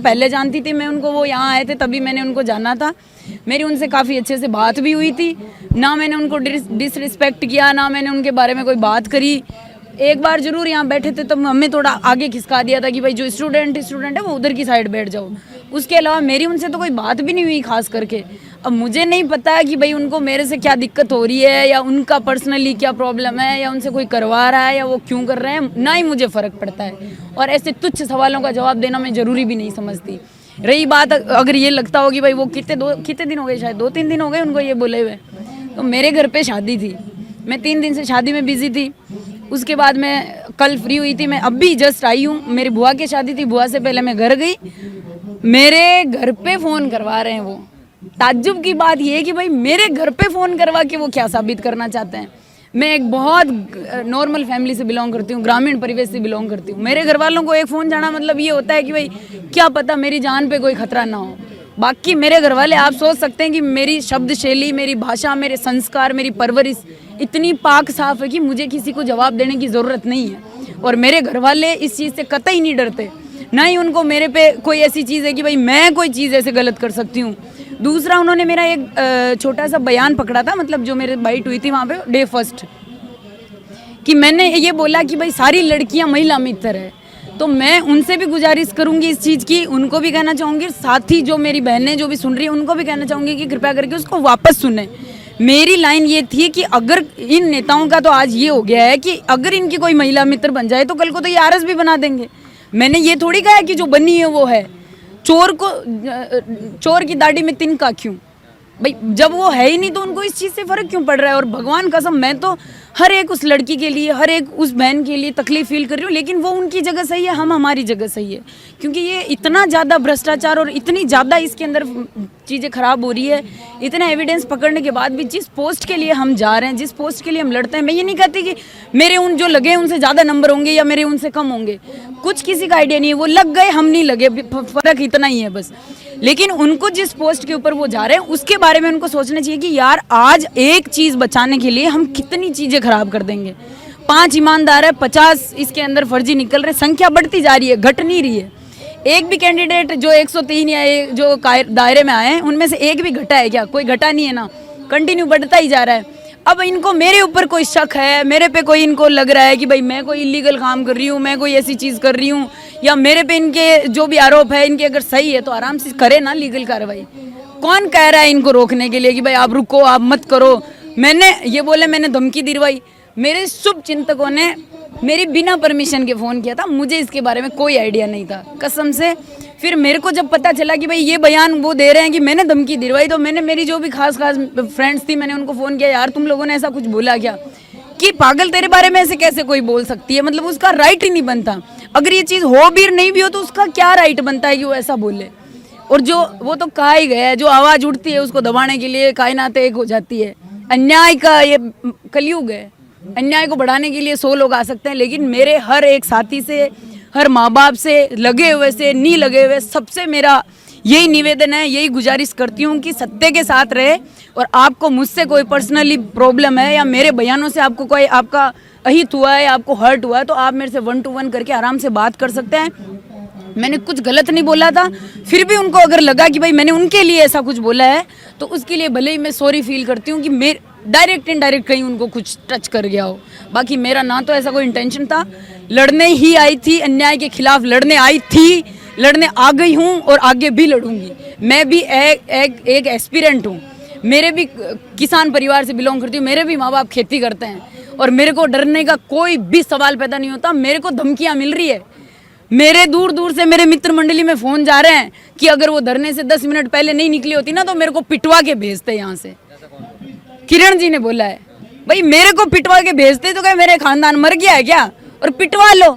पहले जानती थी मैं उनको, वो यहाँ आए थे तभी मैंने उनको जाना था। मेरी उनसे काफ़ी अच्छे से बात भी हुई थी, ना मैंने उनको डिसरिस्पेक्ट किया, ना मैंने उनके बारे में कोई बात करी। एक बार जरूर यहाँ बैठे थे तो हमें थोड़ा आगे खिसका दिया था कि भाई जो स्टूडेंट है वो उधर की साइड बैठ जाओ। उसके अलावा मेरी उनसे तो कोई बात भी नहीं हुई खास करके। अब मुझे नहीं पता है कि भाई उनको मेरे से क्या दिक्कत हो रही है, या उनका पर्सनली क्या प्रॉब्लम है, या उनसे कोई करवा रहा है, या वो क्यों कर रहे हैं, ना ही मुझे फ़र्क पड़ता है। और ऐसे तुच्छ सवालों का जवाब देना मैं ज़रूरी भी नहीं समझती। रही बात अगर ये लगता हो कि भाई वो कितने दिन हो गए, शायद 2-3 दिन हो गए उनको ये बोले हुए, तो मेरे घर पे शादी थी, मैं 3 दिन से शादी में बिजी थी। उसके बाद मैं कल फ्री हुई थी, मैं अभी जस्ट आई हूँ। मेरी बुआ की शादी थी, बुआ से पहले मैं घर गई, मेरे घर पे फ़ोन करवा रहे हैं वो। ताज्जुब की बात ये है कि भाई मेरे घर पे फ़ोन करवा के वो क्या साबित करना चाहते हैं। मैं एक बहुत नॉर्मल फैमिली से बिलोंग करती हूँ, ग्रामीण परिवेश से बिलोंग करती हूँ। मेरे घर वालों को एक फ़ोन जाना मतलब ये होता है कि भाई क्या पता मेरी जान पे कोई खतरा ना हो। बाकी मेरे घर वाले, आप सोच सकते हैं कि मेरी शब्द शैली, मेरी भाषा, मेरे संस्कार, मेरी परवरिश इतनी पाक साफ है कि मुझे किसी को जवाब देने की ज़रूरत नहीं है। और मेरे घर वाले इस चीज़ से कतई नहीं डरते, ना ही उनको मेरे पे कोई ऐसी चीज़ है कि भाई मैं कोई चीज़ ऐसे गलत कर सकती हूँ। दूसरा, उन्होंने मेरा एक छोटा सा बयान पकड़ा था, मतलब जो मेरे बाइट हुई थी वहाँ पे डे फर्स्ट, कि मैंने ये बोला कि भाई सारी लड़कियाँ महिला मित्र है। तो मैं उनसे भी गुजारिश करूंगी इस चीज़ की, उनको भी कहना चाहूँगी, साथ ही जो मेरी बहनें जो भी सुन रही है उनको भी कहना चाहूँगी कि कृपया करके उसको वापस सुने। मेरी लाइन ये थी कि अगर इन नेताओं का तो आज ये हो गया है कि अगर इनकी कोई महिला मित्र बन जाए तो कल को तो ये आरएस भी बना देंगे। मैंने ये थोड़ी कहा कि जो बनी है वो है। चोर की दाढ़ी में तिनका क्यों भाई, जब वो है ही नहीं तो उनको इस चीज़ से फ़र्क क्यों पड़ रहा है। और भगवान कसम, मैं तो हर एक उस लड़की के लिए, हर एक उस बहन के लिए तकलीफ फील कर रही हूँ, लेकिन वो उनकी जगह सही है, हम हमारी जगह सही है। क्योंकि ये इतना ज़्यादा भ्रष्टाचार और इतनी ज़्यादा इसके अंदर चीज़ें ख़राब हो रही है, इतना एविडेंस पकड़ने के बाद भी जिस पोस्ट के लिए हम जा रहे हैं, जिस पोस्ट के लिए हम लड़ते हैं, मैं ये नहीं कहती कि मेरे उन जो लगे उनसे ज़्यादा नंबर होंगे या मेरे उनसे कम होंगे, कुछ किसी का आइडिया नहीं है। वो लग गए, हम नहीं लगे, फ़र्क इतना ही है बस। लेकिन उनको जिस पोस्ट के ऊपर वो जा रहे हैं उसके बारे में उनको सोचना चाहिए कि यार आज एक चीज़ बचाने के लिए हम कितनी चीज़ें खराब कर देंगे। 5 ईमानदार है, 50 इसके अंदर फर्जी निकल रहे, संख्या बढ़ती जा रही है, घट नहीं रही है। एक भी कैंडिडेट जो 103 या जो दायरे में आए हैं उनमें से एक भी घटा है क्या? कोई घटा नहीं है ना, कंटिन्यू बढ़ता ही जा रहा है। अब इनको मेरे ऊपर कोई शक है, मेरे पे कोई इनको लग रहा है कि भाई मैं कोई इलीगल काम कर रही हूँ, मैं कोई ऐसी चीज़ कर रही हूँ, या मेरे पे इनके जो भी आरोप है इनके अगर सही है तो आराम से करे ना लीगल कार्रवाई। कौन कह रहा है इनको रोकने के लिए कि भाई आप रुको, आप मत करो? मैंने ये बोले, मैंने धमकी दिलवाई, मेरे शुभ चिंतकों ने मेरी बिना परमिशन के फ़ोन किया था, मुझे इसके बारे में कोई आइडिया नहीं था कसम से। फिर मेरे को जब पता चला कि भाई ये बयान वो दे रहे हैं कि मैंने धमकी दिलवाई, तो मैंने मेरी जो भी खास फ्रेंड्स थी मैंने उनको फ़ोन किया, यार तुम लोगों ने ऐसा कुछ बोला क्या? कि पागल तेरे बारे में ऐसे कैसे कोई बोल सकती है, मतलब उसका राइट ही नहीं बनता। अगर ये चीज़ हो भी नहीं भी हो तो उसका क्या राइट बनता है कि वो ऐसा बोले? और जो वो तो कहा ही गया है, जो आवाज़ उठती है उसको दबाने के लिए कायनात एक हो जाती है। अन्याय का ये कलयुग है, अन्याय को बढ़ाने के लिए 100 लोग आ सकते हैं, लेकिन मेरे हर एक साथी से, हर माँ बाप से, लगे हुए से, नहीं लगे हुए, सबसे मेरा यही निवेदन है, यही गुजारिश करती हूँ कि सत्य के साथ रहे। और आपको मुझसे कोई पर्सनली प्रॉब्लम है या मेरे बयानों से आपको कोई आपका अहित हुआ है, आपको हर्ट हुआ है, तो आप मेरे से 1 to 1 करके आराम से बात कर सकते हैं। मैंने कुछ गलत नहीं बोला था, फिर भी उनको अगर लगा कि भाई मैंने उनके लिए ऐसा कुछ बोला है तो उसके लिए भले ही मैं सॉरी फील करती हूँ कि मेरे डायरेक्ट इनडायरेक्ट कहीं उनको कुछ टच कर गया हो। बाकी मेरा ना तो ऐसा कोई इंटेंशन था, लड़ने ही आई थी, अन्याय के खिलाफ लड़ने आई थी, लड़ने आ गई हूँ और आगे भी लड़ूंगी। मैं भी एक एस्पिरेंट हूँ, मेरे भी किसान परिवार से बिलोंग करती हूँ, मेरे भी माँ बाप खेती करते हैं और मेरे को डरने का कोई भी सवाल पैदा नहीं होता। मेरे को धमकियाँ मिल रही है, मेरे दूर दूर से मेरे मित्र मंडली में फ़ोन जा रहे हैं कि अगर वो धरने से 10 मिनट पहले नहीं निकली होती ना तो मेरे को पिटवा के भेजते यहाँ से। किरण जी ने बोला है, भाई मेरे को पिटवा के भेजते तो क्या मेरे खानदान मर गया है क्या? और पिटवा लो,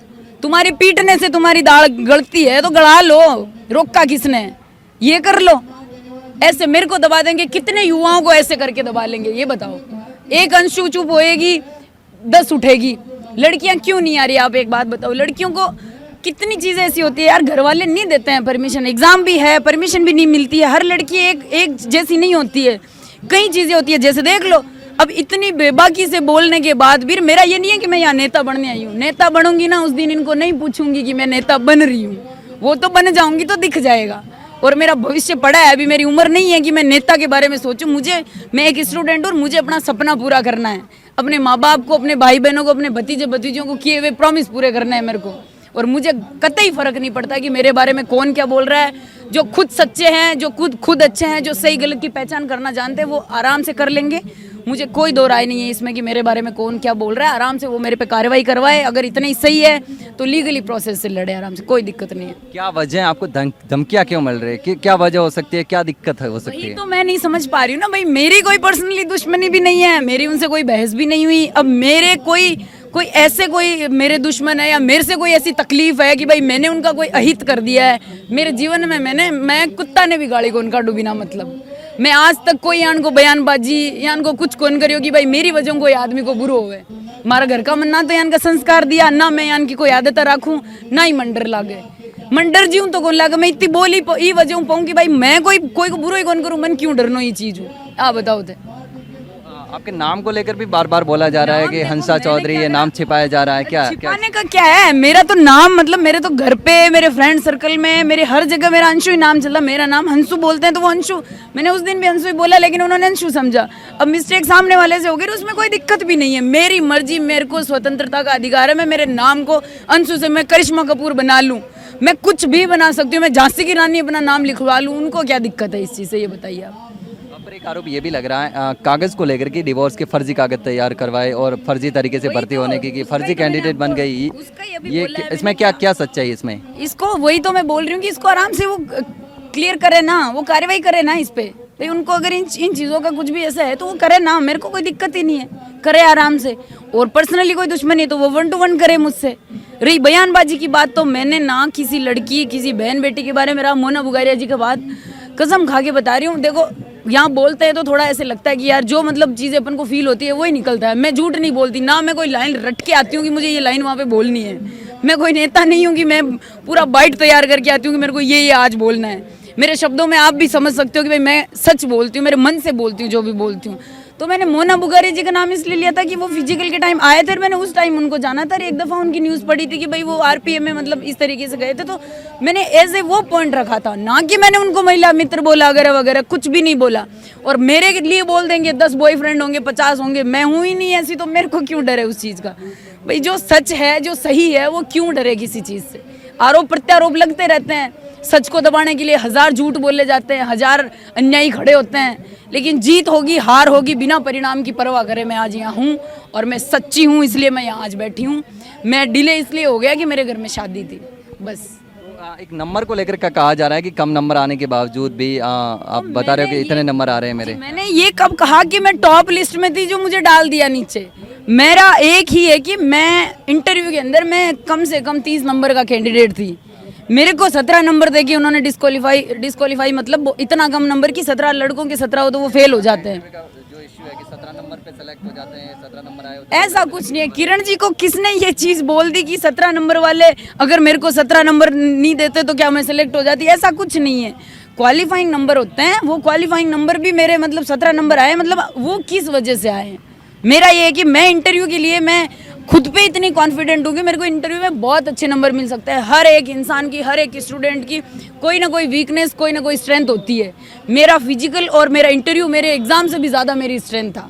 तुम्हारी पीटने से तुम्हारी दाल गलती है तो गड़ा लो, रोका किसने? ये कर लो, ऐसे मेरे को दबा देंगे। कितने युवाओं को ऐसे करके दबा लेंगे ये बताओ? एक अंशु चुप होएगी 10 उठेगी। लड़कियां क्यों नहीं आ रही? आप एक बात बताओ, लड़कियों को कितनी चीज़ें ऐसी होती है यार, घर वाले नहीं देते हैं परमिशन, एग्जाम भी है परमिशन भी नहीं मिलती है। हर लड़की एक जैसी नहीं होती है, कई चीज़ें होती है। जैसे देख लो, अब इतनी बेबाकी से बोलने के बाद भी मेरा ये नहीं है कि मैं यहाँ नेता बनने आई हूँ। नेता बनूंगी ना उस दिन इनको नहीं पूछूंगी कि मैं नेता बन रही हूँ, वो तो बन जाऊंगी तो दिख जाएगा। और मेरा भविष्य पड़ा है, अभी मेरी उम्र नहीं है कि मैं नेता के बारे में सोचूं। मैं एक स्टूडेंट और मुझे अपना सपना पूरा करना है, अपने माँ बाप को, अपने भाई बहनों को, अपने भतीजे भतीजों को किए हुए प्रॉमिस पूरे करने हैं मेरे को। और मुझे कतई फर्क नहीं पड़ता कि मेरे बारे में कौन क्या बोल रहा है। जो खुद सच्चे हैं, जो खुद अच्छे हैं, जो सही गलत की पहचान करना जानते हैं, वो आराम से कर लेंगे। मुझे कोई दो राय नहीं है इसमें कि मेरे बारे में कौन क्या बोल रहा है। आराम से वो मेरे पे कार्रवाई करवाए, अगर इतना ही सही है तो लीगली प्रोसेस से लड़े आराम से, कोई दिक्कत नहीं है। क्या वजह है, आपको धमकियाँ क्यों मिल रही है, क्या वजह हो सकती है, क्या दिक्कत हो सकती वही है? तो मैं नहीं समझ पा रही हूँ ना भाई। मेरी कोई पर्सनली दुश्मनी भी नहीं है, मेरी उनसे कोई बहस भी नहीं हुई। अब मेरे कोई ऐसे कोई मेरे दुश्मन है या मेरे से कोई ऐसी तकलीफ है कि भाई मैंने उनका कोई अहित कर दिया है मेरे जीवन में। मैं कुत्ता ने भी गाड़ी को उनका डूबिना, मतलब मैं आज तक कोई यान को बयानबाजी यान को कुछ कौन करियो कि भाई मेरी वजह कोई आदमी को बुरो होवे। हमारा घर का मन ना तो यान का संस्कार दिया, ना मैं यान की कोई आदत रखूं, ना ही मंडर लागे। मंडर जीऊं तो कौन लागे। मैं इतनी बोली ई वजह पाऊं कि भाई मैं कोई को बुरो ही कौन करूं, मन क्यों डरनो ये चीज हूँ। आप बताओ थे। आपके नाम को लेकर भी बार बार बोला जा रहा है कि हंसा चौधरी, ये नाम छिपाया जा रहा है, क्या छिपाने का क्या है। मेरा तो नाम, मतलब मेरे तो घर पे, मेरे फ्रेंड सर्कल में, मेरे हर जगह मेरा अंशु ही नाम चला। मेरा नाम हंसू बोलते हैं तो वो अंशु, मैंने उस दिन भी अंशु ही बोला लेकिन उन्होंने अंशु समझा। अब मिस्टेक सामने वाले से हो गई, उसमें कोई दिक्कत भी नहीं है। मेरी मर्जी, मेरे को स्वतंत्रता का अधिकार है। मैं मेरे नाम को अंशु से मैं करिश्मा कपूर बना लूँ, मैं कुछ भी बना सकती हूँ। मैं झांसी की रानी अपना नाम लिखवा लूँ, उनको क्या दिक्कत है इस चीज़ से, ये बताइए आप। पर एक आरोप ये भी लग रहा है कागज को लेकर के, डिवोर्स के फर्जी कागज तैयार करवाए और फर्जी तरीके से भर्ती होने की फर्जी कैंडिडेट बन गई। ये इसमें क्या सच्चाई है इसमें? इसको वही तो मैं बोल रही हूँ कि इसको आराम से वो क्लियर करे ना, वो कार्रवाई करे ना इस पे। भाई उनको अगर इन चीज़ों का कुछ भी ऐसा है तो वो करे ना, मेरे को कोई दिक्कत ही नहीं है, करे आराम से। और पर्सनली कोई दुश्मनी है तो वो 1 to 1 करे मुझसे। रही बयानबाजी की बात, तो मैंने ना किसी लड़की, किसी बहन बेटी के बारे में, मोना बुगारिया जी के बाद कसम खा के बता रही हूँ। देखो यहाँ बोलते हैं तो थोड़ा ऐसे लगता है कि यार जो मतलब चीज़ें अपन को फील होती है वही निकलता है। मैं झूठ नहीं बोलती ना, मैं कोई लाइन रट के आती हूँ कि मुझे ये लाइन वहाँ पे बोलनी है। मैं कोई नेता नहीं हूँ कि मैं पूरा बाइट तैयार करके आती हूँ कि मेरे को ये आज बोलना है। मेरे शब्दों में आप भी समझ सकते हो कि भाई मैं सच बोलती हूँ, मेरे मन से बोलती हूँ जो भी बोलती हूँ। तो मैंने मोना बुगारी जी का नाम इसलिए लिया था कि वो फिजिकल के टाइम आए थे, मैंने उस टाइम उनको जाना था। एक दफ़ा उनकी न्यूज़ पढ़ी थी कि भाई वो आरपीएम में मतलब इस तरीके से गए थे, तो मैंने एज ए वो पॉइंट रखा था, ना कि मैंने उनको महिला मित्र बोला वगैरह वगैरह, कुछ भी नहीं बोला। और मेरे लिए बोल देंगे 10 बॉयफ्रेंड होंगे, 50 होंगे, मैं हूँ ही नहीं ऐसी, तो मेरे को क्यों डर है उस चीज़ का। भाई जो सच है, जो सही है, वो क्यों डरे किसी चीज़ से। आरोप प्रत्यारोप लगते रहते हैं, सच को दबाने के लिए 1000 झूठ बोले जाते हैं, 1000 अन्यायी खड़े होते हैं, लेकिन जीत होगी हार होगी बिना परिणाम की परवाह करे मैं आज यहाँ हूँ और मैं सच्ची हूँ, इसलिए मैं यहाँ आज बैठी हूँ। मैं डिले इसलिए हो गया कि मेरे घर में शादी थी, बस। एक नंबर को लेकर कहा जा रहा है कि कम नंबर आने के बावजूद भी आप बता रहे हो कि इतने नंबर आ रहे हैं मेरे। मैंने ये कब कहा कि मैं टॉप लिस्ट में थी जो मुझे डाल दिया नीचे? मेरा एक ही है कि मैं इंटरव्यू के अंदर मैं कम से कम 30 नंबर का कैंडिडेट थी। मेरे को 17 नंबर दे के उन्होंने डिस्क्वालीफाई मतलब इतना कम नंबर की 17 लड़कों के 17 हो तो वो फेल हो जाते हैं। जो इश्यू है कि 17 नंबर पे सेलेक्ट हो जाते हैं, 17 नंबर आए ऐसा कुछ नहीं है। किरण जी को किसने ये चीज़ बोल दी कि 17 नंबर वाले अगर मेरे को 17 नंबर नहीं देते तो क्या मैं सेलेक्ट हो जाती? ऐसा कुछ नहीं है। क्वालिफाइंग नंबर होते हैं, वो क्वालिफाइंग नंबर भी मेरे मतलब 17 नंबर आए, मतलब वो किस वजह से आए हैं। मेरा ये है कि मैं इंटरव्यू के लिए मैं खुद पे इतनी कॉन्फिडेंट हूँ कि मेरे को इंटरव्यू में बहुत अच्छे नंबर मिल सकते हैं। हर एक इंसान की, हर एक स्टूडेंट की कोई ना कोई वीकनेस, कोई ना कोई स्ट्रेंथ होती है। मेरा फिजिकल और मेरा इंटरव्यू मेरे एग्जाम से भी ज़्यादा मेरी स्ट्रेंथ था।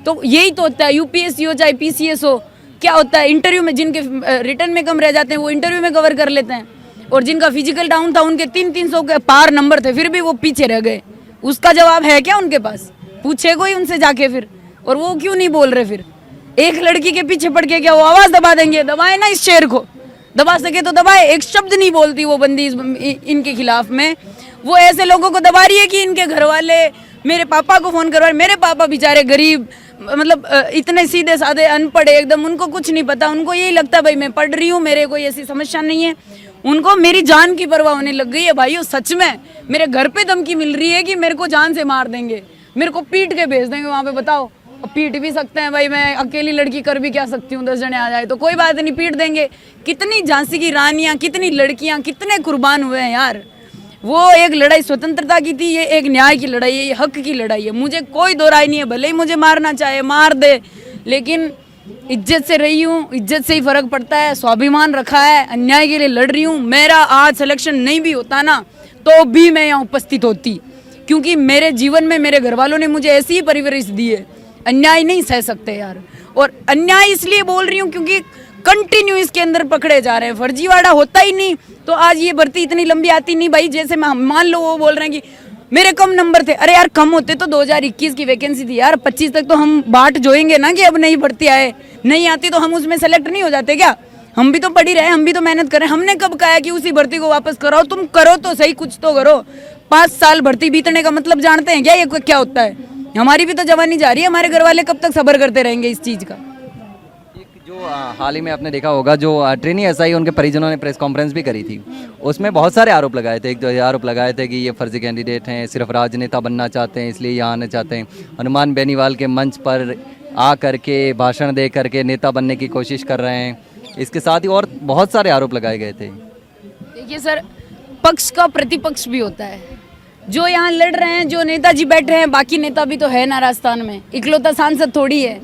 तो यही तो होता है, यूपीएससी हो चाहे पीसीएस हो, क्या होता है इंटरव्यू में जिनके रिटर्न में कम रह जाते हैं वो इंटरव्यू में कवर कर लेते हैं, और जिनका फिजिकल डाउन था उनके 300 के पार नंबर थे फिर भी वो पीछे रह गए। उसका जवाब है क्या उनके पास? पूछे कोई उनसे जाके फिर, और वो क्यों नहीं बोल रहे फिर? एक लड़की के पीछे पड़ के क्या वो आवाज़ दबा देंगे? दबाए ना, इस शेर को दबा सके तो दबाए। एक शब्द नहीं बोलती वो बंदी इनके खिलाफ में। वो ऐसे लोगों को दबा रही है कि इनके घर वाले मेरे पापा को फ़ोन करवा, मेरे पापा बेचारे गरीब, मतलब इतने सीधे साधे अनपढ़ एकदम, उनको कुछ नहीं पता। उनको यही लगता है भाई मैं पढ़ रही हूँ, मेरे कोई ऐसी समस्या नहीं है। उनको मेरी जान की परवाह होने लग गई है भाइयों। सच में मेरे घर पे धमकी मिल रही है कि मेरे को जान से मार देंगे, मेरे को पीट के भेज देंगे वहाँ पे। बताओ, पीट भी सकते हैं भाई, मैं अकेली लड़की कर भी क्या सकती हूँ? 10 जने आ जाए तो कोई बात नहीं, पीट देंगे। कितनी झांसी की रानियाँ, कितनी लड़कियाँ, कितने कुर्बान हुए हैं यार। वो एक लड़ाई स्वतंत्रता की थी, ये एक न्याय की लड़ाई है, ये हक की लड़ाई है। मुझे कोई दो राय नहीं है, भले ही मुझे मारना चाहे मार दे, लेकिन इज्जत से रही हूँ, इज्जत से ही फर्क पड़ता है, स्वाभिमान रखा है, अन्याय के लिए लड़ रही हूँ। मेरा आज सिलेक्शन नहीं भी होता ना तो भी मैं यहाँ उपस्थित होती, क्योंकि मेरे जीवन में मेरे घर वालों ने मुझे ऐसी ही परवरिश दी है। अन्याय नहीं सह सकते यार, और अन्याय इसलिए बोल रही हूँ क्योंकि कंटिन्यू इसके अंदर पकड़े जा रहे हैं। फर्जीवाड़ा होता ही नहीं तो आज ये भर्ती इतनी लंबी आती नहीं भाई। जैसे मैं मान लो वो बोल रहे हैं कि मेरे कम नंबर थे, अरे यार कम होते तो 2021 की वैकेंसी थी यार, 25 तक तो हम बाट जोएंगे ना कि अब नई भर्ती आए, नहीं आती तो हम उसमें सेलेक्ट नहीं हो जाते क्या? हम भी तो पढ़ ही रहे, हम भी तो मेहनत कर रहे हैं। हमने कब कहा है कि उसी भर्ती को वापस कराओ? तुम करो तो सही, कुछ तो करो। 5 साल भर्ती बीतने का मतलब जानते हैं क्या ये क्या होता है? हमारी भी तो जवानी जा रही है, हमारे घर वाले कब तक सब्र करते रहेंगे इस चीज़ का? जो हाल ही में आपने देखा होगा, जो ट्रेनी एसआई उनके परिजनों ने प्रेस कॉन्फ्रेंस भी करी थी, उसमें बहुत सारे आरोप लगाए थे। एक तो आरोप लगाए थे कि ये फर्जी कैंडिडेट हैं, सिर्फ राजनेता बनना चाहते हैं इसलिए यहाँ आना चाहते हैं। हनुमान बेनीवाल के मंच पर आ करके भाषण दे करके नेता बनने की कोशिश कर रहे हैं। इसके साथ ही और बहुत सारे आरोप लगाए गए थे। देखिए सर, पक्ष का प्रतिपक्ष भी होता है। जो यहाँ लड़ रहे हैं, जो नेताजी बैठे हैं, बाकी नेता भी तो है ना राजस्थान में, इकलौता सांसद थोड़ी है।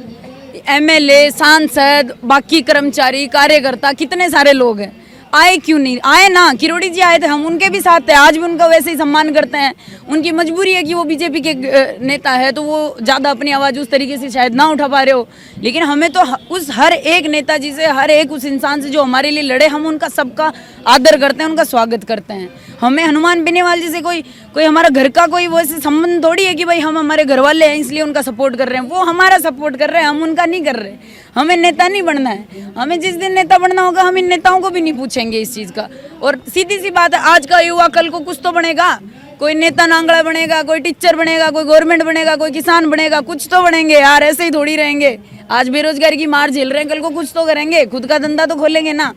एमएलए, सांसद, बाकी कर्मचारी, कार्यकर्ता, कितने सारे लोग हैं। आए क्यों नहीं आए? ना किरोड़ी जी आए थे, हम उनके भी साथ थे, आज भी उनका वैसे ही सम्मान करते हैं। उनकी मजबूरी है कि वो बीजेपी के नेता है तो वो ज़्यादा अपनी आवाज़ उस तरीके से शायद ना उठा पा रहे हो, लेकिन हमें तो उस हर एक नेताजी से, हर एक उस इंसान से जो हमारे लिए लड़े, हम उनका सबका आदर करते हैं, उनका स्वागत करते हैं। हमें हनुमान बेनीवाल जी से कोई हमारा घर का कोई वैसे संबंध थोड़ी है कि भाई हम हमारे घर वाले हैं इसलिए उनका सपोर्ट कर रहे हैं। वो हमारा सपोर्ट कर रहे हैं, हम उनका नहीं कर रहे। हमें नेता नहीं बनना है, हमें जिस दिन नेता बनना होगा हम इन नेताओं को भी नहीं पूछेंगे इस चीज़ का। और सीधी सी बात है, आज का युवा कल को कुछ तो बनेगा, कोई नेता नांगड़ा बनेगा, कोई टीचर बनेगा, कोई गवर्नमेंट बनेगा, कोई किसान बनेगा, कुछ तो बनेंगे यार, ऐसे ही थोड़ी रहेंगे। आज बेरोजगारी की मार झेल रहे हैं, कल को कुछ तो करेंगे, खुद का धंधा तो खोलेंगे ना।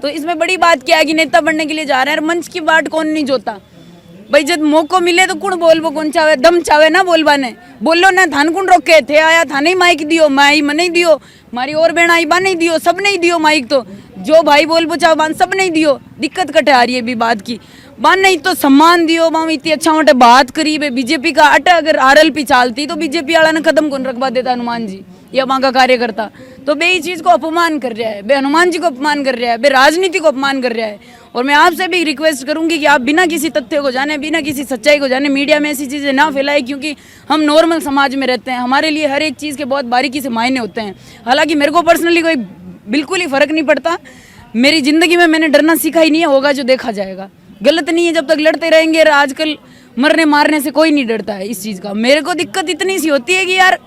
तो इसमें बड़ी बात क्या है कि नेता बनने के लिए जा रहे हैं, मंच की बात कौन नहीं जोता भाई। जब मौको मिले तो कुण बोलबो, कौन चावे दम चावे ना बोलवाने, बोलो ना थान कुण रोके थे, आया थाने माइक दियो, माई मने दियो, मारी और बहन आई बा नहीं दियो, सब नहीं दियो माइक, तो जो भाई बोलबो चाहे बान सब नहीं दियो। दिक्कत कटे आ रही है भी बात की, बान नहीं तो सम्मान दियो। माँ इतनी अच्छा मोटे बात करी बे, बीजेपी का अट अगर आरएलपी चालती तो बीजेपी वाला ने कदम कौन रखवा देता हनुमान जी या वहाँ का कार्यकर्ता। तो बे इस चीज़ को अपमान कर रहा है, बे हनुमान जी को अपमान कर रहा है, बे राजनीति को अपमान कर रहा है। और मैं आपसे भी रिक्वेस्ट करूंगी कि आप बिना किसी तथ्य को जाने, बिना किसी सच्चाई को जाने मीडिया में ऐसी चीज़ें ना फैलाएं, क्योंकि हम नॉर्मल समाज में रहते हैं, हमारे लिए हर एक चीज़ के बहुत बारीकी से मायने होते हैं। हालांकि मेरे को पर्सनली कोई बिल्कुल ही फ़र्क नहीं पड़ता, मेरी ज़िंदगी में मैंने डरना सीखा ही नहीं है, होगा जो देखा जाएगा। गलत नहीं है, जब तक लड़ते रहेंगे। आजकल मरने मारने से कोई नहीं डरता है इस चीज़ का। मेरे को दिक्कत इतनी सी होती है कि यार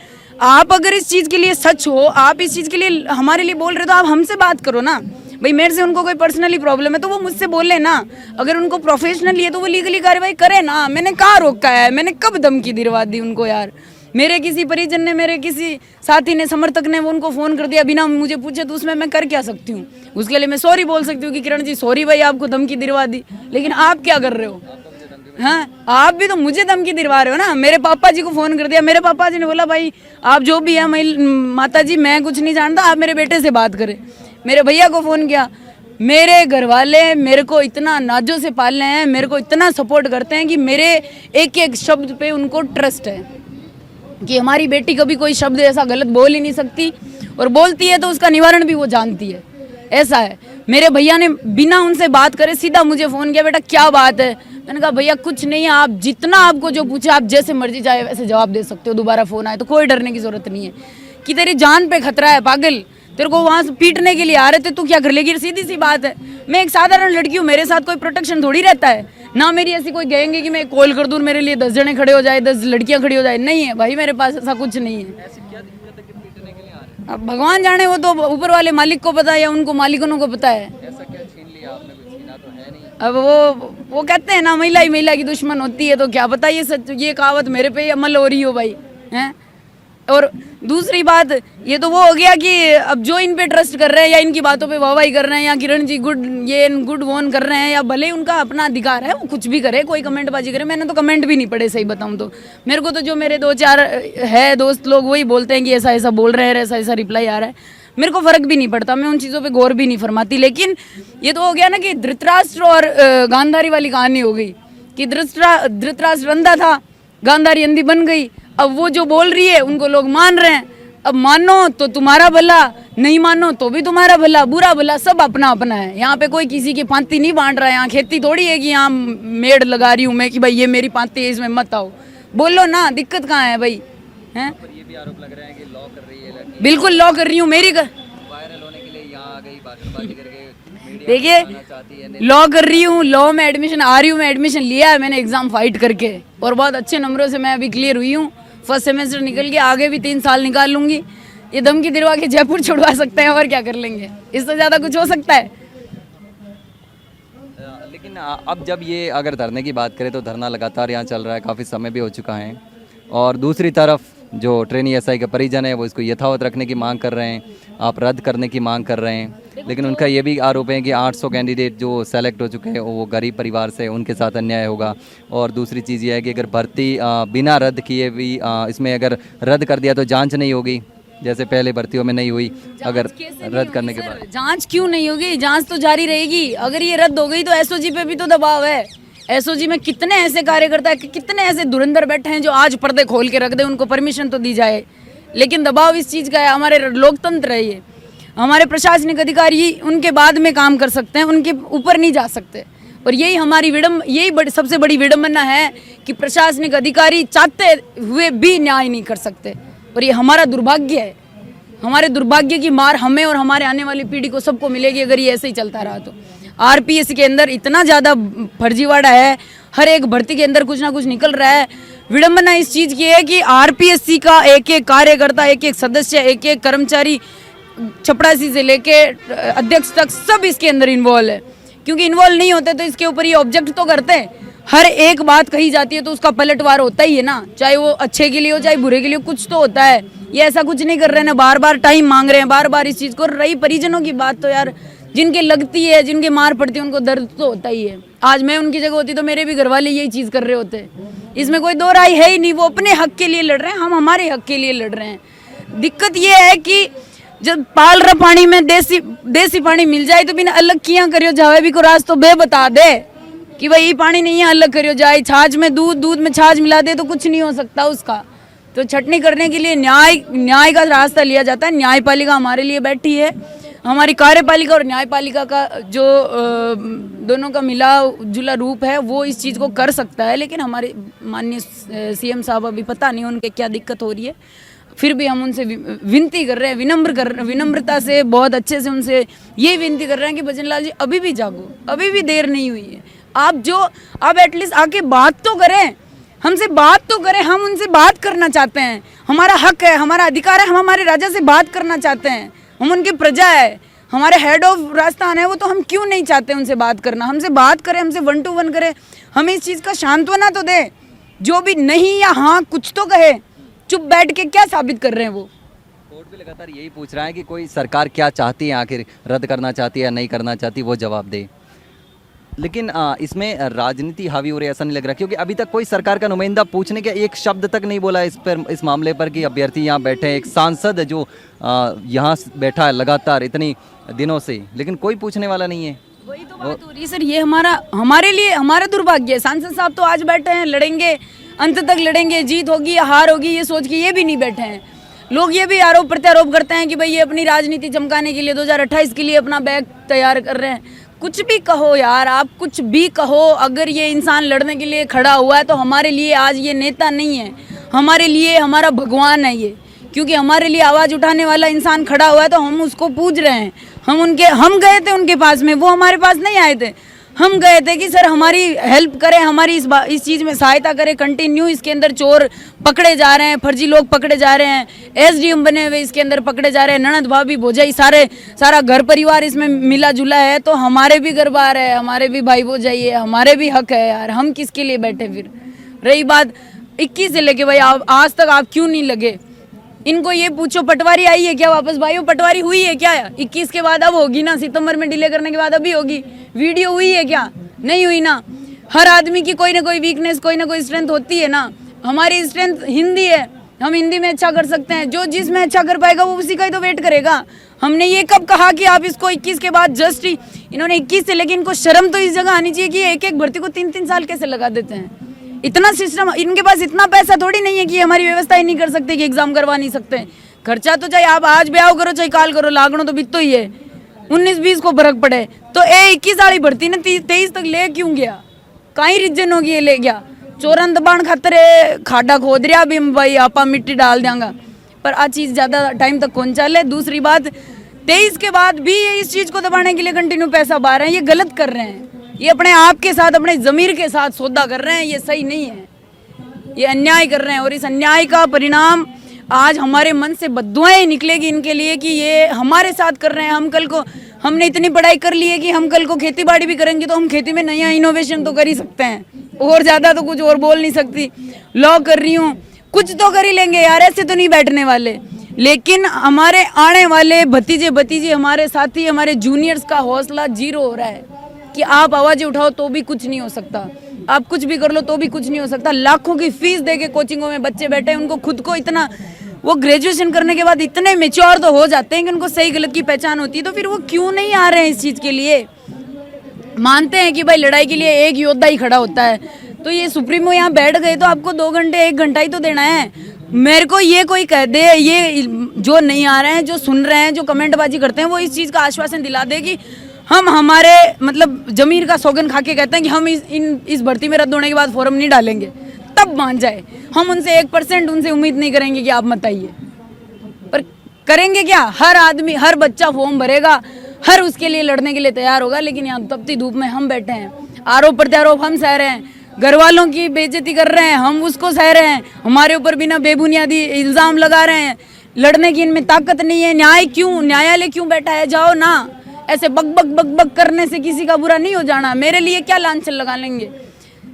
आप अगर इस चीज़ के लिए सच हो, आप इस चीज़ के लिए हमारे लिए बोल रहे हो तो आप हमसे बात करो ना भाई। मेरे से उनको कोई पर्सनली प्रॉब्लम है तो वो मुझसे बोले ना, अगर उनको प्रोफेशनली है तो वो लीगली कार्रवाई करे ना। मैंने कहाँ रोका है, मैंने कब धमकी दिलवा दी उनको यार? मेरे किसी परिजन ने, मेरे किसी साथी ने, समर्थक ने वो उनको फ़ोन कर दिया बिना मुझे पूछे, तो उसमें मैं कर क्या सकती हूँ? उसके लिए मैं सॉरी बोल सकती हूँ कि किरण जी सॉरी भाई आपको धमकी दिलवा दी, लेकिन आप क्या कर रहे हो? हाँ, आप भी तो मुझे धमकी दिलवा रहे हो ना। मेरे पापा जी को फ़ोन कर दिया, मेरे पापा जी ने बोला भाई आप जो भी है माता जी मैं कुछ नहीं जानता, आप मेरे बेटे से बात करें। मेरे भैया को फ़ोन किया। मेरे घर वाले मेरे को इतना नाजों से पाल रहे हैं, मेरे को इतना सपोर्ट करते हैं कि मेरे एक एक शब्द पे उनको ट्रस्ट है कि हमारी बेटी कभी कोई शब्द ऐसा गलत बोल ही नहीं सकती, और बोलती है तो उसका निवारण भी वो जानती है। ऐसा है। मेरे भैया ने बिना उनसे बात करे सीधा मुझे फ़ोन किया, बेटा क्या बात है? मैंने कहा भैया कुछ नहीं है, आप जितना आपको जो पूछे आप जैसे मर्जी चाहे वैसे जवाब दे सकते हो, दोबारा फ़ोन आए तो कोई डरने की ज़रूरत नहीं है कि तेरी जान पे खतरा है। पागल, तेरे को वहाँ से पीटने के लिए आ रहे थे, तू क्या कर लेगी? सीधी सी बात है, मैं एक साधारण लड़की हूँ, मेरे साथ कोई प्रोटेक्शन थोड़ी रहता है ना। मेरी ऐसी कोई कहेंगे कि मैं कॉल कर दूँ मेरे लिए 10 जने खड़े हो जाए, 10 लड़कियाँ खड़ी हो जाए, नहीं है भाई, मेरे पास ऐसा कुछ नहीं है। अब भगवान जाने, वो तो ऊपर वाले मालिक को पता है या उनको मालिकों को पता है। ऐसा क्या छीन लिया आपने? कुछ छीना तो है नहीं। अब वो कहते हैं ना महिला ही महिला की दुश्मन होती है, तो क्या पता ये सच, ये कहावत मेरे पे अमल हो रही हो भाई हैं। और दूसरी बात ये तो वो हो गया कि अब जो इन पे ट्रस्ट कर रहे हैं या इनकी बातों पे वाहवाही कर रहे हैं या किरण जी गुड वोन कर रहे हैं, या भले उनका अपना अधिकार है वो कुछ भी करे, कोई कमेंट बाजी करे। मैंने तो कमेंट भी नहीं पढ़े सही बताऊं तो। मेरे को तो जो मेरे 2-4 है दोस्त लोग वही बोलते हैं कि ऐसा ऐसा बोल रहे हैं, ऐसा ऐसा रिप्लाई आ रहा है, मेरे को फ़र्क भी नहीं पड़ता, मैं उन चीज़ों पे गौर भी नहीं फरमाती। लेकिन ये तो हो गया ना कि धृतराष्ट्र और गांधारी वाली कहानी हो गई कि धृतराष्ट्र अंधा था, गांधारी अंधी बन गई। अब वो जो बोल रही है उनको लोग मान रहे हैं, अब मानो तो तुम्हारा भला, नहीं मानो तो भी तुम्हारा भला, बुरा भला सब अपना अपना है। यहाँ पे कोई किसी की पांति नहीं बांट रहा है। यहाँ खेती थोड़ी है कि यहाँ मेड़ लगा रही हूँ मैं कि भाई ये मेरी पांति है, इसमें मत आओ। बोलो ना, दिक्कत कहाँ है भाई? हैं? पर ये भी आरोप लग रहा है कि लॉ कर रही है लड़की, बिल्कुल लॉ कर रही हूँ। मेरी वायरल होने के लिए यहाँ आ गई, भाषणबाजी करके मीडिया देखिए, में आना चाहती है। लॉ कर रही हूँ, लॉ में एडमिशन, RU में एडमिशन लिया है मैंने एग्जाम फाइट करके, और बहुत अच्छे नंबरों से मैं अभी क्लियर हुई हूँ। फर्स्ट सेमेस्टर निकल गया, आगे भी 3 साल निकाल लूंगी। ये धमकी दिलवा के जयपुर छुड़वा सकते हैं, और क्या कर लेंगे? इससे ज्यादा कुछ हो सकता है? लेकिन अब जब ये अगर धरने की बात करें तो धरना लगातार यहाँ चल रहा है, काफ़ी समय भी हो चुका है, और दूसरी तरफ जो ट्रेनी SI के परिजन है वो इसको यथावत रखने की मांग कर रहे हैं, आप रद्द करने की मांग कर रहे हैं। लेकिन उनका ये भी आरोप है कि 800 कैंडिडेट जो सेलेक्ट हो चुके हैं वो गरीब परिवार से, उनके साथ अन्याय होगा। और दूसरी चीज़ ये है कि अगर भर्ती बिना रद्द किए भी इसमें अगर रद्द कर दिया तो जांच नहीं होगी, जैसे पहले भर्तियों में नहीं हुई। अगर रद्द करने के बाद जांच क्यों नहीं होगी? जांच तो जारी रहेगी। अगर ये रद्द हो गई तो SOG पे भी तो दबाव है। SOG में कितने ऐसे कार्यकर्ता है, कितने ऐसे धुरंधर बैठे हैं जो आज पर्दे खोल के रख दे, उनको परमिशन तो दी जाए। लेकिन दबाव इस चीज़ का है, हमारे लोकतंत्र है ये, हमारे प्रशासनिक अधिकारी उनके बाद में काम कर सकते हैं, उनके ऊपर नहीं जा सकते। और यही हमारी सबसे बड़ी विडंबना है कि प्रशासनिक अधिकारी चाहते हुए भी न्याय नहीं कर सकते, और ये हमारा दुर्भाग्य है। हमारे दुर्भाग्य की मार हमें और हमारे आने वाली पीढ़ी को सबको मिलेगी अगर ये ऐसे ही चलता रहा तो। RPS के अंदर इतना ज़्यादा फर्जीवाड़ा है, हर एक भर्ती के अंदर कुछ ना कुछ निकल रहा है। विडंबना इस चीज़ की है कि RPSC का एक एक कार्यकर्ता, एक एक सदस्य, एक एक कर्मचारी, चपरासी से लेके अध्यक्ष तक सब इसके अंदर इन्वॉल्व है। क्योंकि इन्वॉल्व नहीं होते तो इसके ऊपर ये ऑब्जेक्ट तो करते हैं। हर एक बात कही जाती है तो उसका पलटवार होता ही है ना, चाहे वो अच्छे के लिए हो चाहे बुरे के लिए, कुछ तो होता है। ये ऐसा कुछ नहीं कर रहे हैं ना, बार बार टाइम मांग रहे हैं, बार बार इस चीज़ को। रही परिजनों की बात तो यार, जिनके लगती है, जिनके मार पड़ती है, उनको दर्द तो होता ही है। आज मैं उनकी जगह होती तो मेरे भी घर वाले यही चीज़ कर रहे होते, इसमें कोई दो राय है ही नहीं। वो अपने हक के लिए लड़ रहे हैं, हम हमारे हक के लिए लड़ रहे हैं। दिक्कत ये है कि जब पाल रहा पानी में देसी पानी मिल जाए तो बिना अलग किया करियो जावे भी को राज तो बे बता दे कि भाई ये पानी नहीं है, अलग करियो जाए। छाछ में दूध में छाछ मिला दे तो कुछ नहीं हो सकता उसका। तो छटनी करने के लिए न्याय का रास्ता लिया जाता है। न्यायपालिका हमारे लिए बैठी है, हमारी कार्यपालिका और न्यायपालिका का जो दोनों का मिला जुला रूप है वो इस चीज़ को कर सकता है। लेकिन हमारे माननीय CM साहब, अभी पता नहीं उनके क्या दिक्कत हो रही है, फिर भी हम उनसे विनती कर रहे हैं, विनम्रता से, बहुत अच्छे से उनसे ये विनती कर रहे हैं कि भजन लाल जी अभी भी जागो, अभी भी देर नहीं हुई है। आप एटलीस्ट आके बात तो करें, हमसे बात तो करें। हम उनसे बात करना चाहते हैं, हमारा हक है, हमारा अधिकार है, हम हमारे राजा से बात करना चाहते हैं। हम उनकी प्रजा है, हमारे हेड ऑफ राजस्थान है वो, तो हम क्यों नहीं चाहते उनसे बात करना? हमसे बात करें, हमसे 1 to 1 करें, हमें इस चीज़ का सांत्वना तो दे। जो भी नहीं या हाँ कुछ तो कहे, चुप बैठ के क्या साबित कर रहे हैं वो? कोर्ट भी लगातार यही पूछ रहा है कि कोई सरकार क्या चाहती है, आखिर रद्द करना चाहती है या नहीं करना चाहती, वो जवाब दे। लेकिन इसमें राजनीति हावी हो रही है, ऐसा नहीं लग रहा? क्योंकि अभी तक कोई सरकार का नुमाइंदा पूछने के एक शब्द तक नहीं बोला इस मामले पर कि अभ्यर्थी यहाँ बैठे हैं। एक सांसद जो यहाँ बैठा है लगातार इतनी दिनों से, लेकिन कोई पूछने वाला नहीं है। वही तो बात हो रही है सर, ये हमारे लिए हमारा दुर्भाग्य है। सांसद साहब तो आज बैठे हैं, लड़ेंगे, अंत तक लड़ेंगे, जीत होगी या हार होगी ये सोच के ये भी नहीं बैठे हैं। लोग ये भी आरोप प्रत्यारोप करते हैं कि भाई ये अपनी राजनीति चमकाने के लिए 2028 के लिए अपना बैग तैयार कर रहे हैं। कुछ भी कहो यार, आप कुछ भी कहो, अगर ये इंसान लड़ने के लिए खड़ा हुआ है तो हमारे लिए आज ये नेता नहीं है, हमारे लिए हमारा भगवान है ये। क्योंकि हमारे लिए आवाज़ उठाने वाला इंसान खड़ा हुआ है तो हम उसको पूज रहे हैं। हम गए थे उनके पास में, वो हमारे पास नहीं आए थे। हम गए थे कि सर हमारी हेल्प करें, हमारी इस चीज़ में सहायता करें। कंटिन्यू इसके अंदर चोर पकड़े जा रहे हैं, फर्जी लोग पकड़े जा रहे हैं, SDM बने हुए इसके अंदर पकड़े जा रहे हैं, ननद भाभी भौजाई सारा घर परिवार इसमें मिला जुला है। तो हमारे भी घर बार है, हमारे भी भाई भौजाई है, हमारे भी हक है यार। हम किसके लिए बैठे? फिर रही बात 21 से लेके भाई आज तक आप क्यों नहीं लगे? इनको ये पूछो पटवारी आई है क्या वापस? भाई वो पटवारी हुई है क्या? 21 के बाद अब होगी ना, सितंबर में डिले करने के बाद अभी होगी। वीडियो हुई है क्या? नहीं हुई ना। हर आदमी की कोई ना कोई वीकनेस, कोई ना कोई स्ट्रेंथ होती है ना। हमारी स्ट्रेंथ हिंदी है, हम हिंदी में अच्छा कर सकते हैं। जो जिसमें अच्छा कर पाएगा वो उसी का ही तो वेट करेगा। हमने ये कब कहा कि आप इसको 21 के बाद जस्ट ही, इन्होंने 21 से, लेकिन इनको शर्म तो इस जगह आनी चाहिए कि एक एक भर्ती को 3-3 साल कैसे लगा देते हैं। इतना सिस्टम, इनके पास इतना पैसा थोड़ी नहीं है कि हमारी व्यवस्था ही नहीं कर सकते, कि एग्जाम करवा नहीं सकते। खर्चा तो चाहे आप आज ब्याह करो चाहे काल करो, लागणो तो बिकतो ही है। 19-20 को फर्क पड़े तो 21 वाली भर्ती ने 23 तक ले क्यों गया? कहीं रीजन होगी ये ले गया, चोरन दबाण खातर खाडा खोद रहा भी भाई आपा मिट्टी डाल देंगा, पर आ चीज ज्यादा टाइम तक कौन चले। दूसरी बात 23 के बाद भी ये इस चीज को दबाने के लिए कंटिन्यू पैसा बहा रहे हैं, ये गलत कर रहे हैं। ये अपने आप के साथ अपने जमीर के साथ सौदा कर रहे हैं, ये सही नहीं है, ये अन्याय कर रहे हैं। और इस अन्याय का परिणाम आज हमारे मन से बद्दुआएं निकलेगी इनके लिए कि ये हमारे साथ कर रहे हैं। हम कल को हमने इतनी पढ़ाई कर ली है कि हम कल को खेती बाड़ी भी करेंगे तो हम खेती में नया इनोवेशन तो कर ही सकते हैं, और ज्यादा तो कुछ और बोल नहीं सकती। लॉ कर रही हूँ, कुछ तो कर ही लेंगे यार, ऐसे तो नहीं बैठने वाले। लेकिन हमारे आने वाले भतीजे भतीजे, हमारे साथी, हमारे जूनियर्स का हौसला जीरो हो रहा है कि आप आवाज़ उठाओ तो भी कुछ नहीं हो सकता, आप कुछ भी कर लो तो भी कुछ नहीं हो सकता। लाखों की फीस दे के कोचिंगों में बच्चे बैठे हैं, उनको खुद को इतना, वो ग्रेजुएशन करने के बाद इतने मेच्योर तो हो जाते हैं कि उनको सही गलत की पहचान होती है, तो फिर वो क्यों नहीं आ रहे हैं इस चीज़ के लिए? मानते हैं कि भाई लड़ाई के लिए एक योद्धा ही खड़ा होता है, तो ये सुप्रीमो यहाँ बैठ गए तो आपको 2 घंटे 1 घंटा ही तो देना है। मेरे को ये कोई कह दे, ये जो नहीं आ रहे हैं, जो सुन रहे हैं, जो कमेंटबाजी करते हैं, वो इस चीज़ का आश्वासन दिला दे कि हम हमारे मतलब जमीर का सौगन खा के कहते हैं कि हम इस भर्ती में रद्द होने के बाद फॉर्म नहीं डालेंगे, तब मान जाए। हम उनसे 1% उनसे उम्मीद नहीं करेंगे कि आप मत आइए, पर करेंगे क्या? हर आदमी, हर बच्चा फॉर्म भरेगा, हर उसके लिए लड़ने के लिए तैयार होगा, लेकिन यहाँ तपती धूप में हम बैठे हैं, आरोप प्रत्यारोप हम सह रहे हैं, घर वालों की बेइज्जती कर रहे हैं, हम उसको सह रहे हैं, हमारे ऊपर बिना बेबुनियादी इल्ज़ाम लगा रहे हैं। लड़ने की इनमें ताकत नहीं है। न्याय क्यों, न्यायालय क्यों बैठा है? जाओ ना, ऐसे बक बक बक बक करने से किसी का बुरा नहीं हो जाना। मेरे लिए क्या लांछन लगा लेंगे?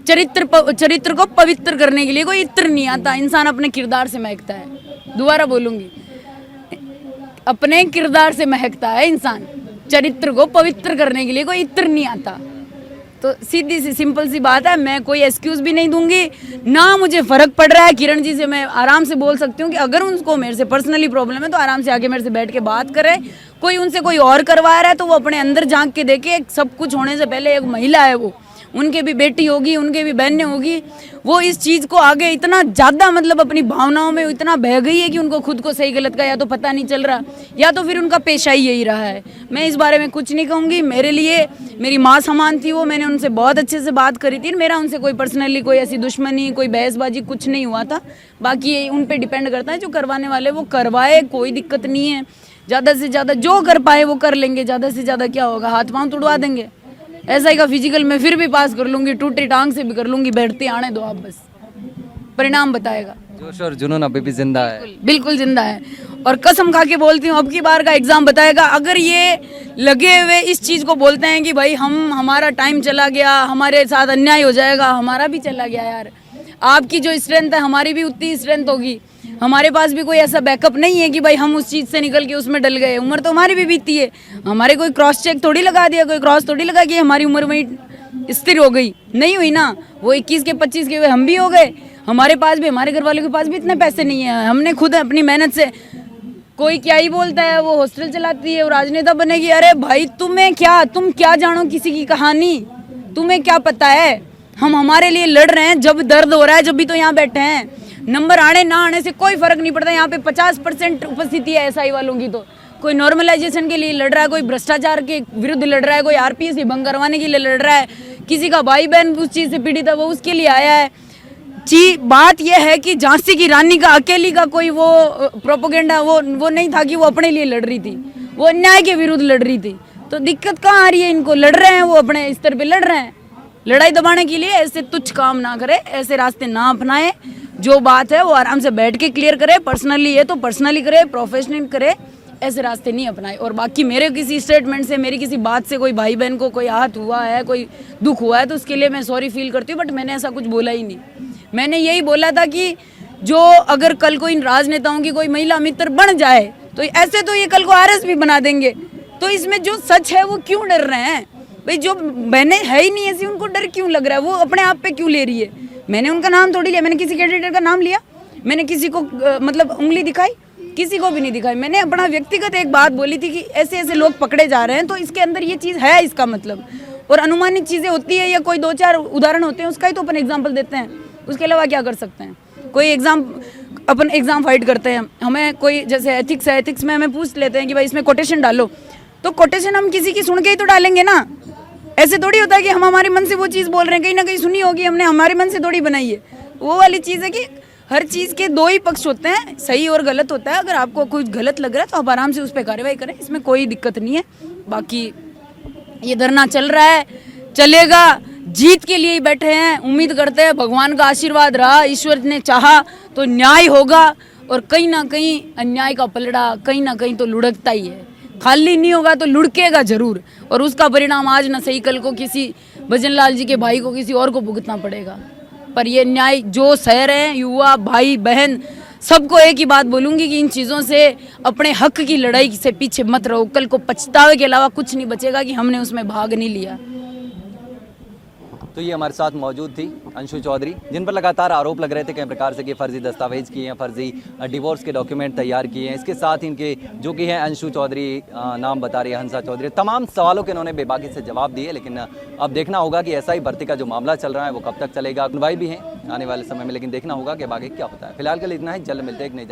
चरित्र को पवित्र करने के लिए कोई इत्र नहीं आता, इंसान अपने किरदार से महकता है। दोबारा बोलूंगी, अपने किरदार से महकता है इंसान, चरित्र को पवित्र करने के लिए कोई इत्र नहीं आता। तो सीधी सी सिंपल सी बात है, मैं कोई एक्सक्यूज भी नहीं दूंगी, ना मुझे फर्क पड़ रहा है। किरण जी से मैं आराम से बोल सकती हूँ कि अगर उनको मेरे से पर्सनली प्रॉब्लम है तो आराम से आके मेरे से बैठ के बात करें। कोई उनसे कोई और करवा रहा है तो वो अपने अंदर झांक के देखे। सब कुछ होने से पहले एक महिला है, वो उनके भी बेटी होगी, उनके भी बहनें होगी, वो इस चीज़ को आगे इतना ज़्यादा मतलब अपनी भावनाओं में इतना बह गई है कि उनको खुद को सही गलत का या तो पता नहीं चल रहा, या तो फिर उनका पेशा ही यही रहा है। मैं इस बारे में कुछ नहीं कहूँगी। मेरे लिए मेरी माँ समान थी वो, मैंने उनसे बहुत अच्छे से बात करी थी। मेरा उनसे कोई पर्सनली कोई ऐसी दुश्मनी, कोई बहसबाजी कुछ नहीं हुआ था। बाकी उन पर डिपेंड करता है, जो करवाने वाले वो करवाए, कोई दिक्कत नहीं है। ज़्यादा से ज़्यादा जो कर पाए वो कर लेंगे, ज़्यादा से ज़्यादा क्या होगा, हाथ पाँव तुड़वा देंगे। ऐसा ही का फिजिकल में फिर भी पास कर लूंगी, टूटी टांग से भी कर लूंगी, बैठती आने दो आप, बस परिणाम बताएगा। जोश और जुनून अभी भी जिंदा है, बिल्कुल जिंदा है, और कसम खा के बोलती हूँ अब की बार का एग्जाम बताएगा। अगर ये लगे हुए इस चीज़ को बोलते हैं कि भाई हमारा टाइम चला गया, हमारे साथ अन्याय हो जाएगा, हमारा भी चला गया यार। आपकी जो स्ट्रेंथ है हमारी भी उतनी स्ट्रेंथ होगी। हमारे पास भी कोई ऐसा बैकअप नहीं है कि भाई हम उस चीज़ से निकल के उसमें डल गए। उम्र तो हमारी भी बीती है, हमारे कोई क्रॉस चेक थोड़ी लगा दिया, कोई क्रॉस थोड़ी लगा कि हमारी उम्र वहीं स्थिर हो गई, नहीं हुई ना। वो 21 के 25 के हुए हम भी हो गए। हमारे पास भी, हमारे घर वालों के पास भी इतने पैसे नहीं है। हमने खुद अपनी मेहनत से, कोई क्या ही बोलता है वो हॉस्टल चलाती है, वो राजनेता बनेगी। अरे भाई तुम्हें क्या, तुम क्या जानो किसी की कहानी, तुम्हें क्या पता है? हम हमारे लिए लड़ रहे हैं, जब दर्द हो रहा है जब भी तो यहाँ बैठे हैं। नंबर आने ना आने से कोई फर्क नहीं पड़ता। यहाँ पे 50% उपस्थिति है एसआई वालों की, तो कोई नॉर्मलाइजेशन के लिए लड़ रहा है, कोई भ्रष्टाचार के विरुद्ध लड़ रहा है, कोई आरपीएस भंग करवाने के लिए लड़ रहा है, किसी का भाई बहन उस चीज़ से पीड़ित है वो उसके लिए आया है। बात यह है कि झांसी की रानी का अकेली का कोई वो प्रोपोगेंडा वो नहीं था कि वो अपने लिए लड़ रही थी, वो अन्याय के विरुद्ध लड़ रही थी। तो दिक्कत कहाँ आ रही है? इनको लड़ रहे हैं, वो अपने स्तर पे लड़ रहे हैं। लड़ाई दबाने के लिए ऐसे तुच्छ काम ना करे, ऐसे रास्ते ना अपनाए। जो बात है वो आराम से बैठ के क्लियर करे, पर्सनली है तो पर्सनली करे, प्रोफेशनल करे, ऐसे रास्ते नहीं अपनाए। और बाकी मेरे किसी स्टेटमेंट से, मेरी किसी बात से कोई भाई बहन को कोई आहत हुआ है, कोई दुख हुआ है तो उसके लिए मैं सॉरी फील करती हूँ, बट मैंने ऐसा कुछ बोला ही नहीं। मैंने यही बोला था कि जो अगर कल को इन राजनेताओं की कोई महिला मित्र बन जाए तो ऐसे तो ये कल को आरएस भी बना देंगे। तो इसमें जो सच है वो क्यों डर रहे हैं भाई? जो बहनें है ही नहीं ऐसी, उनको डर क्यों लग रहा है? वो अपने आप पे क्यों ले रही है? मैंने उनका नाम थोड़ी लिया, मैंने किसी कैंडिडेट का नाम लिया, मैंने किसी को मतलब उंगली दिखाई, किसी को भी नहीं दिखाई। मैंने अपना व्यक्तिगत एक बात बोली थी कि ऐसे ऐसे लोग पकड़े जा रहे हैं तो इसके अंदर ये चीज़ है, इसका मतलब। और अनुमानित चीज़ें होती है या कोई 2-4 उदाहरण होते हैं, उसका ही तो अपन एग्जाम्पल देते हैं, उसके अलावा क्या कर सकते हैं? कोई अपन एग्जाम फाइट करते हैं, हमें कोई जैसे एथिक्स है, एथिक्स में हमें पूछ लेते हैं कि भाई इसमें कोटेशन डालो, तो कोटेशन हम किसी की सुन के ही तो डालेंगे ना। ऐसे थोड़ी होता है कि हम हमारे मन से वो चीज़ बोल रहे हैं, कहीं ना कहीं सुनी होगी हमने, हमारे मन से थोड़ी बनाई है। वो वाली चीज़ है कि हर चीज़ के दो ही पक्ष होते हैं, सही और गलत होता है। अगर आपको कुछ गलत लग रहा है तो आप आराम से उस पर कार्रवाई करें, इसमें कोई दिक्कत नहीं है। बाकी ये धरना चल रहा है, चलेगा, जीत के लिए ही बैठे हैं। उम्मीद करते हैं भगवान का आशीर्वाद रहा, ईश्वर ने चाहा तो न्याय होगा, और कहीं ना कहीं अन्याय का पलड़ा कहीं ना कहीं तो लुढ़कता ही है, खाली नहीं होगा तो लुढ़केगा जरूर, और उसका परिणाम आज न सही कल को किसी भजन लाल जी के भाई को किसी और को भुगतना पड़ेगा। पर ये न्याय जो सह रहे हैं युवा भाई बहन, सबको एक ही बात बोलूंगी कि इन चीज़ों से, अपने हक की लड़ाई से पीछे मत रहो। कल को पछतावे के अलावा कुछ नहीं बचेगा कि हमने उसमें भाग नहीं लिया। तो ये हमारे साथ मौजूद थी अंशु चौधरी, जिन पर लगातार आरोप लग रहे थे कई प्रकार से कि फर्जी दस्तावेज किए हैं, फर्जी डिवोर्स के डॉक्यूमेंट तैयार किए हैं। इसके साथ इनके जो कि हैं अंशु चौधरी, नाम बता रही है हंसा चौधरी, तमाम सवालों के इन्होंने बेबाकी से जवाब दिए। लेकिन अब देखना होगा कि ऐसा ही भर्ती का जो मामला चल रहा है वो कब तक चलेगा। सुनवाई भी है आने वाले समय में, लेकिन देखना होगा कि आगे क्या होता है। फिलहाल के लिए इतना ही, जल्द मिलते हैं एक नई